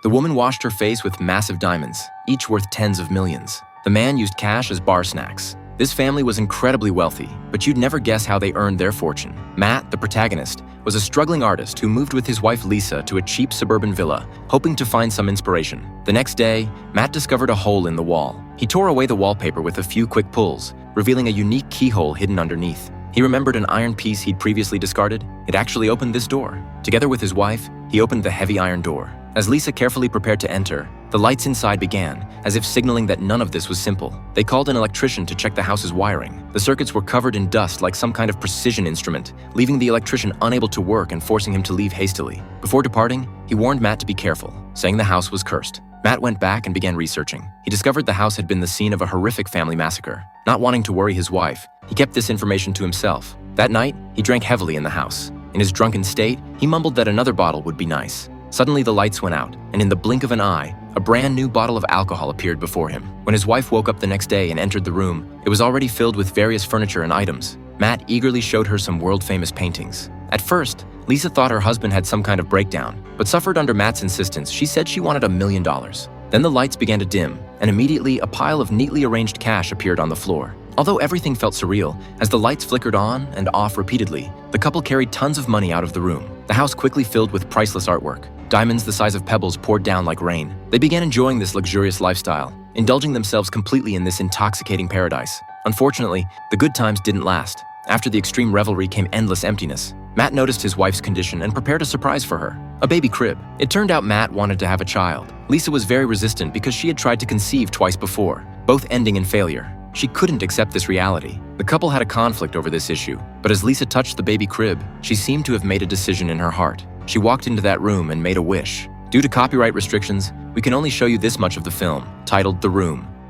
The woman washed her face with massive diamonds, each worth tens of millions. The man used cash as bar snacks. This family was incredibly wealthy, but you'd never guess how they earned their fortune. Matt, the protagonist, was a struggling artist who moved with his wife Lisa to a cheap suburban villa, hoping to find some inspiration. The next day, Matt discovered a hole in the wall. He tore away the wallpaper with a few quick pulls, revealing a unique keyhole hidden underneath. He remembered an iron piece he'd previously discarded. It actually opened this door. Together with his wife, he opened the heavy iron door. As Lisa carefully prepared to enter, the lights inside began, as if signaling that none of this was simple. They called an electrician to check the house's wiring. The circuits were covered in dust like some kind of precision instrument, leaving the electrician unable to work and forcing him to leave hastily. Before departing, he warned Matt to be careful, saying the house was cursed. Matt went back and began researching. He discovered the house had been the scene of a horrific family massacre. Not wanting to worry his wife, he kept this information to himself. That night, he drank heavily in the house. In his drunken state, he mumbled that another bottle would be nice. Suddenly the lights went out, and in the blink of an eye, a brand new bottle of alcohol appeared before him. When his wife woke up the next day and entered the room, it was already filled with various furniture and items. Matt eagerly showed her some world-famous paintings. At first, Lisa thought her husband had some kind of breakdown, but suffered under Matt's insistence. She said she wanted $1 million. Then the lights began to dim, and immediately a pile of neatly arranged cash appeared on the floor. Although everything felt surreal, as the lights flickered on and off repeatedly, the couple carried tons of money out of the room. The house quickly filled with priceless artwork. Diamonds the size of pebbles poured down like rain. They began enjoying this luxurious lifestyle, indulging themselves completely in this intoxicating paradise. Unfortunately, the good times didn't last. After the extreme revelry came endless emptiness. Matt noticed his wife's condition and prepared a surprise for her, a baby crib. It turned out Matt wanted to have a child. Lisa was very resistant because she had tried to conceive twice before, both ending in failure. She couldn't accept this reality. The couple had a conflict over this issue, but as Lisa touched the baby crib, she seemed to have made a decision in her heart. She walked into that room and made a wish. Due to copyright restrictions, we can only show you this much of the film, titled The Room.